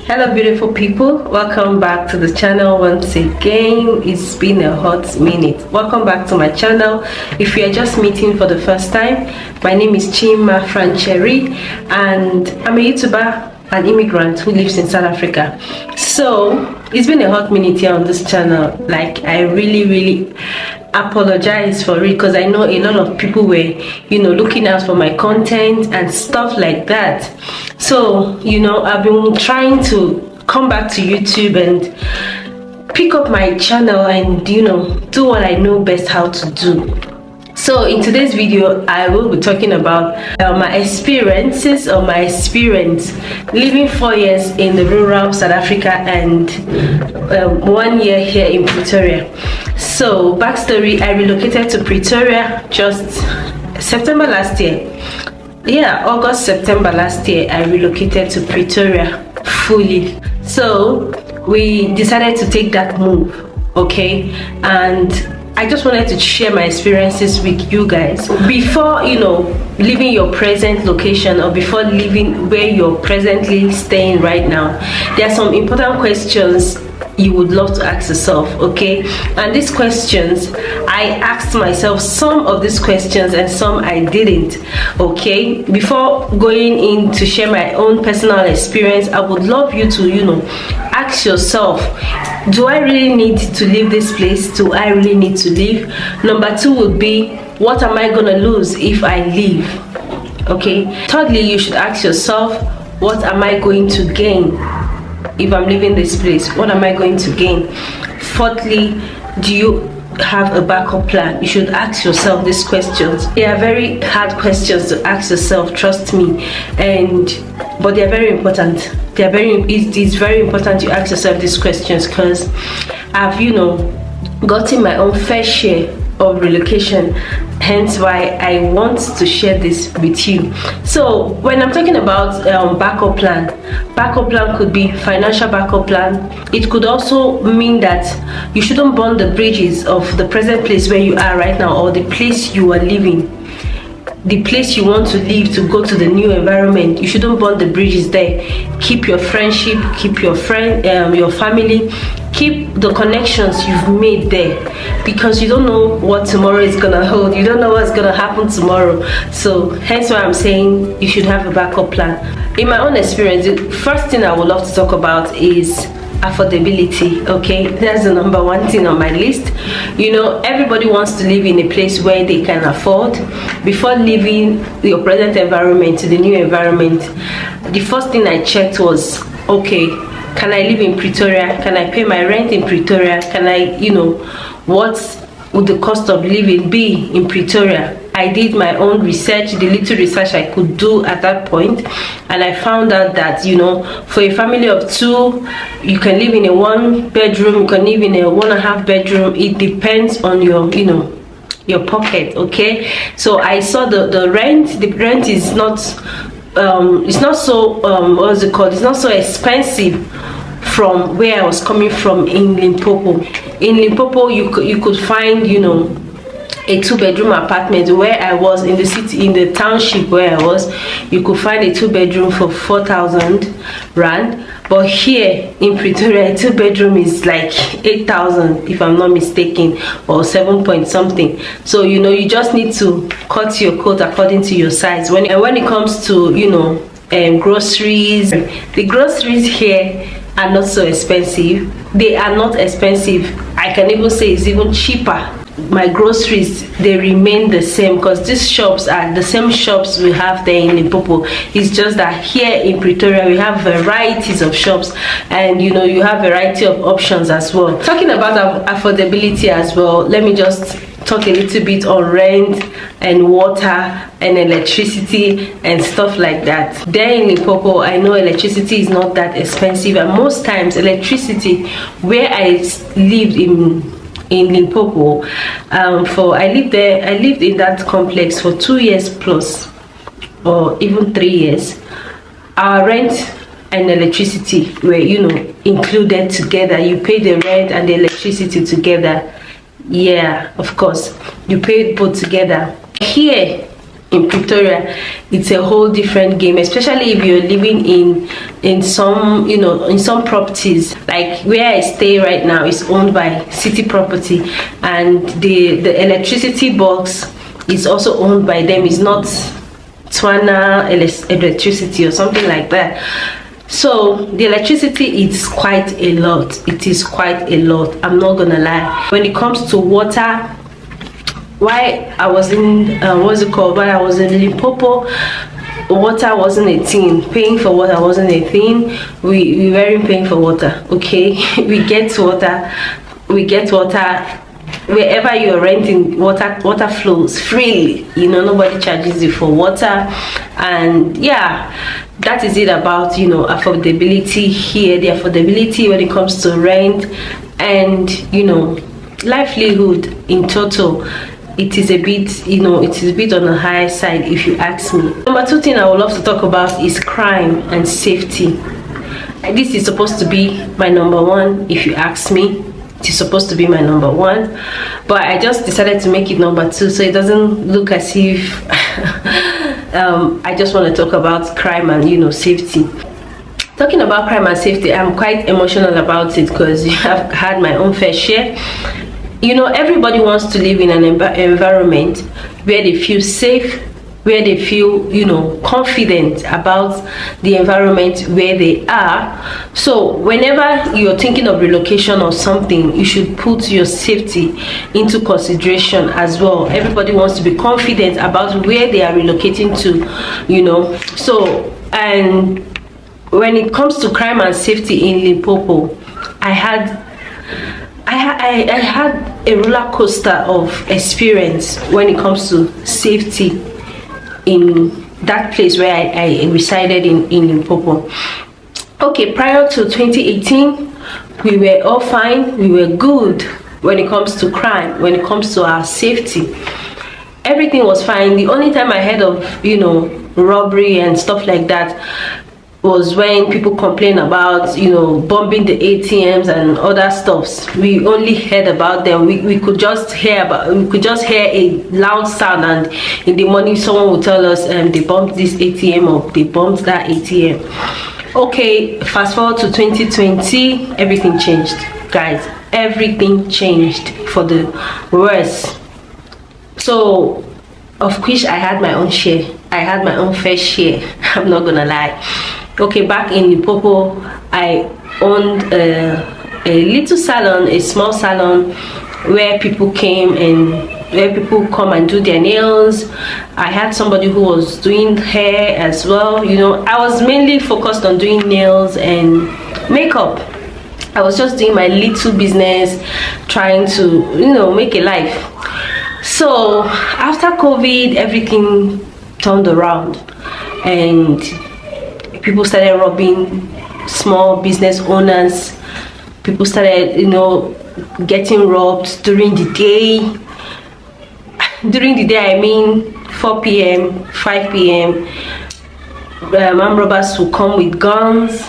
Hello beautiful people, welcome back to the channel once again. It's been a hot minute. Welcome back to my channel. If you are just meeting for the first time, my name is Chima Francheri and I'm a YouTuber, an immigrant who lives in South Africa. So it's been a hot minute here on this channel. Like, I really apologize for it because I know a lot of people were looking out for my content and stuff like that. So I've been trying to come back to YouTube and pick up my channel and do what I know best how to do. So in today's video I will be talking about my experience living 4 years in the rural South Africa and 1 year here in Pretoria. So backstory: I relocated to Pretoria just September last year. Yeah, August, September last year, I relocated to Pretoria fully. So we decided to take that move, okay? And I just wanted to share my experiences with you guys. Before, leaving your present location or before leaving where you're presently staying right now, there are some important questions you would love to ask yourself, okay? And these questions, I asked myself some of these questions and some I didn't, okay? Before going in to share my own personal experience, I would love you to, ask yourself, do I really need to leave this place? Do I really need to leave? Number two would be, what am I gonna lose if I leave? Okay. Thirdly, you should ask yourself, what am I going to gain if I'm leaving this place? What am I going to gain? Fourthly, do you have a backup plan? You should ask yourself these questions. They are very hard questions to ask yourself, trust me, but they are very important. It's very important you ask yourself these questions because I've gotten my own fair share of relocation, hence why I want to share this with you. So when I'm talking about backup plan could be financial backup plan. It could also mean that you shouldn't burn the bridges of the present place where you are right now, or the place you are living, the place you want to leave to go to the new environment. You shouldn't burn the bridges there. Keep your friendship, keep your family, keep the connections you've made there, because you don't know what tomorrow is gonna hold. You don't know what's gonna happen tomorrow. So hence why I'm saying you should have a backup plan. In my own experience, the first thing I would love to talk about is affordability. Okay, that's the number one thing on my list. Everybody wants to live in a place where they can afford. Before leaving your present environment to the new environment, the first thing I checked was, okay, can I live in Pretoria? Can I pay my rent in Pretoria? Can I, what would the cost of living be in Pretoria? I did my own research, the little research I could do at that point, and I found out that for a family of two, you can live in a 1 bedroom, you can live in a 1.5 bedroom. It depends on your your pocket, okay? So I saw the rent. The rent is not it's not so what's it called? It's not so expensive from where I was coming from in Limpopo. In Limpopo, you could find a 2-bedroom apartment. Where I was in the city, in the township where I was, you could find a 2-bedroom for 4,000 rand. But here in Pretoria, a 2-bedroom is like 8,000 if I'm not mistaken, or 7 point something. So you just need to cut your coat according to your size. When it comes to groceries, the groceries here are not so expensive. They are not expensive. I can even say it's even cheaper. My groceries, they remain the same because these shops are the same shops we have there in Limpopo. It's just that here in Pretoria we have varieties of shops, and you have variety of options as well. Talking about affordability as well, let me just talk a little bit on rent and water and electricity and stuff like that. There in Limpopo, I know electricity is not that expensive, and most times electricity where I lived in Limpopo, I lived in that complex for 2 years plus, or even 3 years. Our rent and electricity were included together. You pay the rent and the electricity together. Yeah, of course, you pay both together. Here in Pretoria, it's a whole different game, especially if you're living in some, you know, in some properties. Like where I stay right now is owned by City Property, and the electricity box is also owned by them. It's not Twana electricity or something like that. So the electricity is quite a lot. It is quite a lot, I'm not gonna lie. When it comes to water, why I was in what's it called, when I was in Limpopo, water wasn't a thing. Paying for water wasn't a thing. We weren't paying for water, okay? we get water wherever you're renting. Water flows freely, you know, nobody charges you for water. And yeah, that is it about, you know, affordability here. The affordability when it comes to rent and, you know, livelihood in total, it is a bit, you know, it is a bit on the higher side if you ask me. Number two thing I would love to talk about is crime and safety. This is supposed to be my number one if you ask me. It is supposed to be my number one, but I just decided to make it number two, so it doesn't look as if I just want to talk about crime and, you know, safety. Talking about crime and safety, I'm quite emotional about it because I've had my own fair share. You know, everybody wants to live in an environment where they feel safe, where they feel, you know, confident about the environment where they are. So whenever you're thinking of relocation or something, you should put your safety into consideration as well. Everybody wants to be confident about where they are relocating to, you know. So, and when it comes to crime and safety in Limpopo, I had a roller coaster of experience when it comes to safety in that place where I resided in Limpopo. Okay, prior to 2018, we were all fine, we were good when it comes to crime, when it comes to our safety. Everything was fine. The only time I heard of, you know, robbery and stuff like that was when people complain about, you know, bombing the ATMs and other stuffs. We only heard about them. We could just hear a loud sound, and in the morning someone would tell us they bombed this ATM or they bombed that ATM. Okay, fast forward to 2020, everything changed, guys. Everything changed for the worse. So of which I had my own share. I had my own fair share. I'm not gonna lie. Okay, back in Limpopo, I owned a little salon, a small salon where people came and where people come and do their nails. I had somebody who was doing hair as well. You know, I was mainly focused on doing nails and makeup. I was just doing my little business, trying to, you know, make a life. So after COVID, everything turned around and people started robbing small business owners. People started, you know, getting robbed during the day. During the day, I mean 4 p.m, 5 p.m. Armed robbers will come with guns,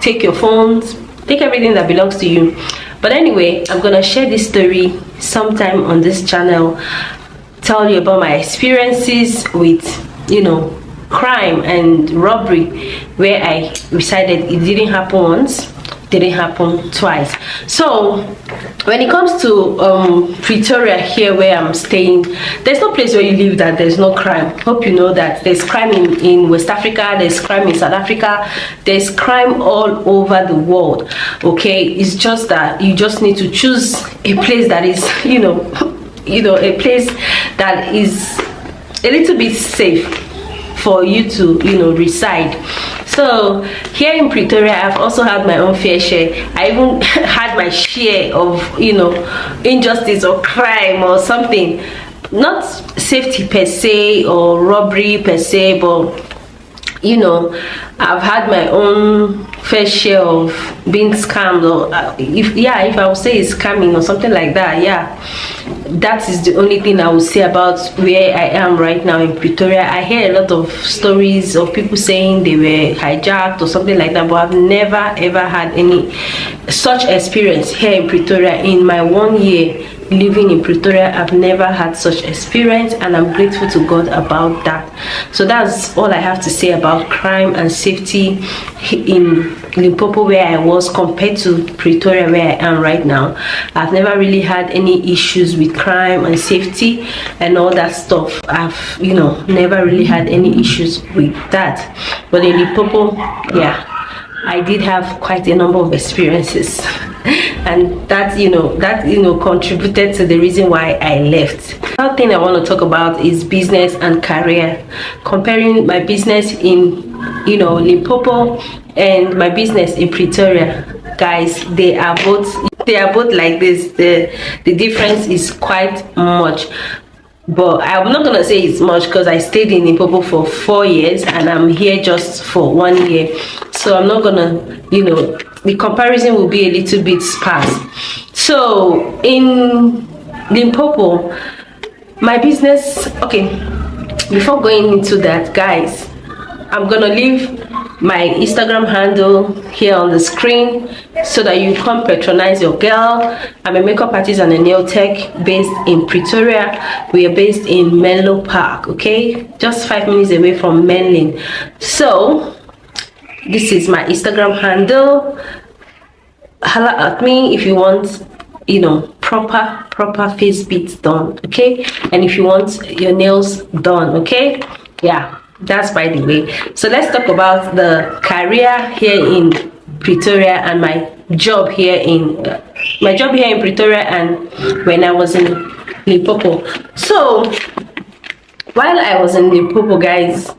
take your phones, take everything that belongs to you. But anyway, I'm gonna share this story sometime on this channel, tell you about my experiences with, you know, crime and robbery where I resided. It didn't happen once, didn't happen twice. So when it comes to Pretoria, here where I'm staying, there's no place where you live that there's no crime. Hope you know that there's crime in West Africa, there's crime in South Africa, there's crime all over the world. Okay, it's just that you just need to choose a place that is, you know, a place that is a little bit safe for you to, you know, reside. So here in Pretoria, I've also had my own fair share. I even had my share of, you know, injustice or crime or something. Not safety per se or robbery per se, but, you know, I've had my own fair share of being scammed, or if I would say it's scamming or something like that. Yeah, that is the only thing I would say about where I am right now in Pretoria. I hear a lot of stories of people saying they were hijacked or something like that, but I've never ever had any such experience here in Pretoria in my 1 year living in Pretoria, I've never had such experience, and I'm grateful to God about that. So that's all I have to say about crime and safety in Limpopo, where I was, compared to Pretoria, where I am right now. I've never really had any issues with crime and safety and all that stuff. I've, you know, never really had any issues with that. But in Limpopo, yeah, I did have quite a number of experiences, and that contributed to the reason why I left. Another thing I want to talk about is business and career. Comparing my business in Limpopo and my business in Pretoria, guys, they are both like this. The difference is quite much. But I'm not gonna say it's much because I stayed in Limpopo for 4 years and I'm here just for 1 year. So I'm not gonna, the comparison will be a little bit sparse. So in Limpopo, my business, okay, before going into that, guys, I'm gonna leave my Instagram handle here on the screen so that you come patronize your girl. I'm a makeup artist and a nail tech based in Pretoria. We are based in Menlo Park, okay, just 5 minutes away from Menlyn. So this is my Instagram handle. Holla at me if you want, proper face beats done, okay, and if you want your nails done, okay. Yeah, that's by the way. So let's talk about the career here in Pretoria and my job here in Pretoria and when I was in Limpopo. So while I was in Limpopo, guys,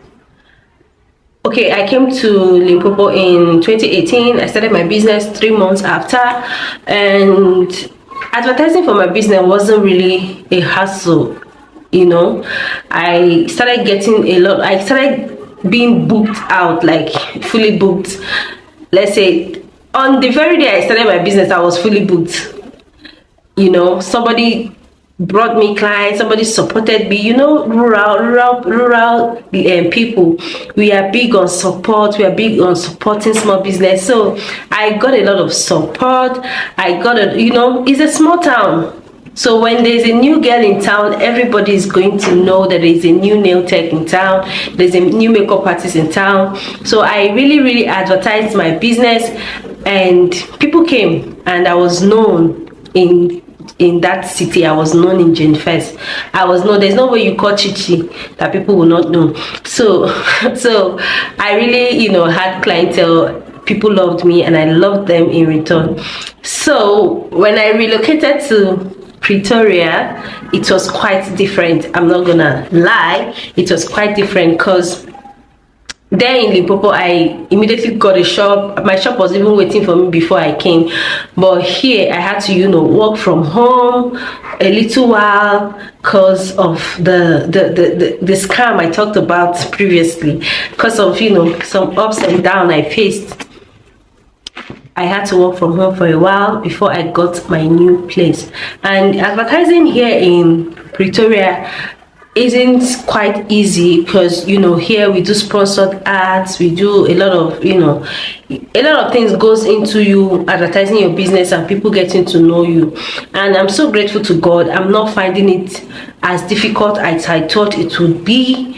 okay, I came to Limpopo in 2018. I started my business 3 months after, and advertising for my business wasn't really a hassle. I started getting I started being booked out, like fully booked. Let's say on the very day I started my business, I was fully booked. Somebody brought me clients, somebody supported me. Rural people, we are big on support, we are big on supporting small business. So I got a lot of support. I got it's a small town. So when there's a new girl in town, everybody is going to know that there's a new nail tech in town, there's a new makeup artist in town. So I really advertised my business, and people came, and I was known in that city. I was known in Jane First. I was known. There's no way you call Chichi that people will not know. So I really had clientele. People loved me and I loved them in return. So when I relocated to Pretoria, it was quite different. I'm not gonna lie, it was quite different, because there in Limpopo I immediately got a shop. My shop was even waiting for me before I came, but here I had to work from home a little while because of the scam I talked about previously, because of some ups and downs I faced. I had to work from home for a while before I got my new place. And advertising here in Pretoria isn't quite easy, because here we do sponsored ads, we do a lot of things goes into you advertising your business and people getting to know you. And I'm so grateful to God, I'm not finding it as difficult as I thought it would be.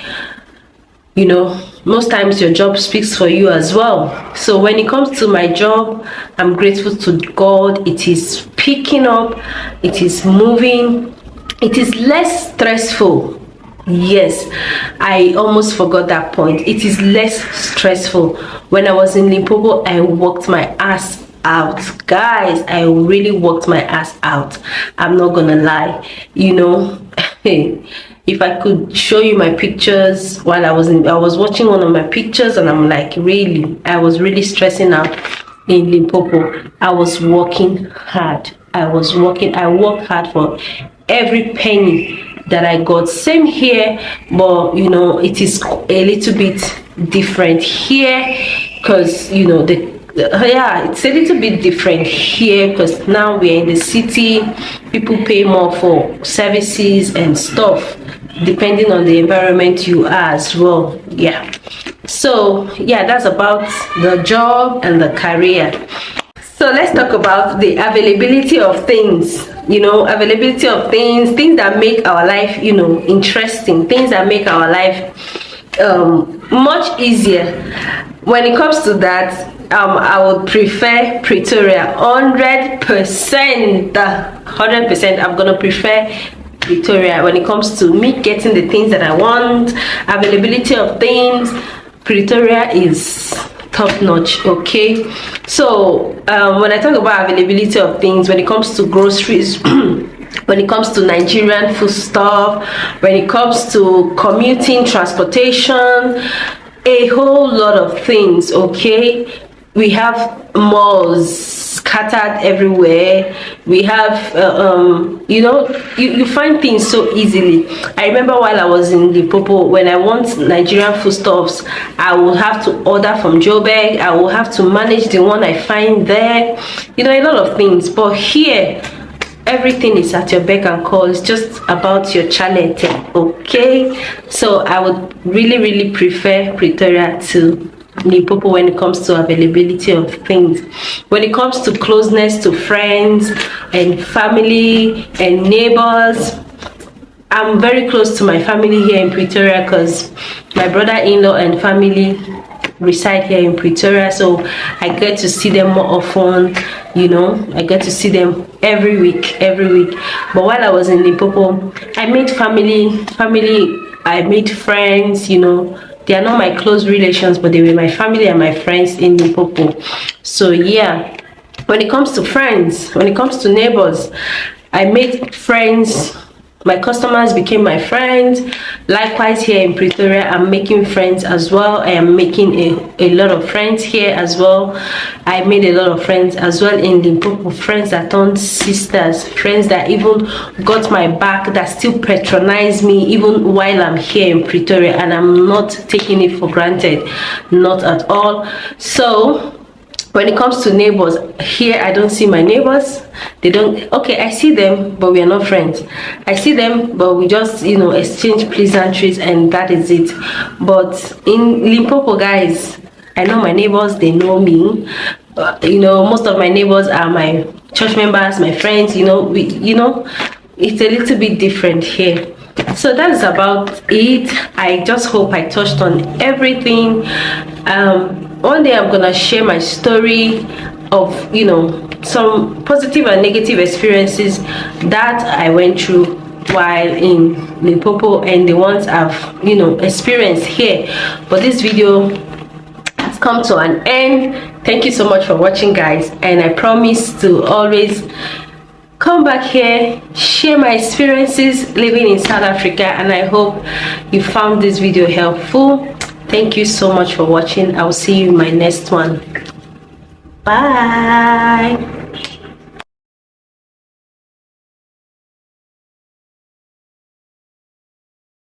Most times your job speaks for you as well. So when it comes to my job, I'm grateful to God. It is picking up, it is moving, it is less stressful. Yes, I almost forgot that point. It is less stressful. When I was in Limpopo, I worked my ass out, guys. I really worked my ass out. I'm not gonna lie. If I could show you my pictures while I was watching one of my pictures, and I'm like, really, I was really stressing out in Limpopo. I was working hard. I worked hard for every penny that I got. Same here, but it is a little bit different here, because it's a little bit different here, because now we're in the city. People pay more for services and stuff depending on the environment you are as well. Yeah, so yeah, that's about the job and the career. So let's talk about the availability of things. availability of things that make our life, interesting, things that make our life much easier. When it comes to that, I would prefer Pretoria 100%. 100%. I'm gonna prefer Pretoria when it comes to me getting the things that I want, availability of things. Pretoria is top notch. Okay, so when I talk about availability of things, when it comes to groceries, when it comes to Nigerian food stuff, when it comes to commuting, transportation, a whole lot of things. Okay, we have malls scattered everywhere. We have you find things so easily. I remember while I was in Limpopo, when I want Nigerian foodstuffs, I will have to order from Joburg. I will have to manage the one I find there, a lot of things. But here, everything is at your beck and call. It's just about your challenge. Okay, so I would really prefer Pretoria to Limpopo when it comes to availability of things. When it comes to closeness to friends and family and neighbors, I'm very close to my family here in Pretoria because my brother-in-law and family reside here in Pretoria, so I get to see them more often. I get to see them every week. But while I was in Limpopo, I made family, I made friends. They are not my close relations, but they were my family and my friends in Limpopo. So yeah, when it comes to friends, when it comes to neighbors, I made friends. My customers became my friends. Likewise, here in Pretoria, I'm making friends as well. I am making a lot of friends here as well. I made a lot of friends as well in Limpopo, friends that turned sisters, friends that even got my back, that still patronize me even while I'm here in Pretoria, and I'm not taking it for granted, not at all. So when it comes to neighbors, here I don't see my neighbors. They don't, okay, I see them, but we are not friends. I see them, but we just exchange pleasantries, and that is it. But in Limpopo, guys, I know my neighbors, they know me. Most of my neighbors are my church members, my friends. It's a little bit different here. So that's about it. I just hope I touched on everything. One day I'm gonna share my story of some positive and negative experiences that I went through while in Limpopo, and the ones I've experienced here. But this video has come to an end. Thank you so much for watching, guys, and I promise to always come back here, share my experiences living in South Africa, and I hope you found this video helpful. Thank you so much for watching. I'll see you in my next one. Bye.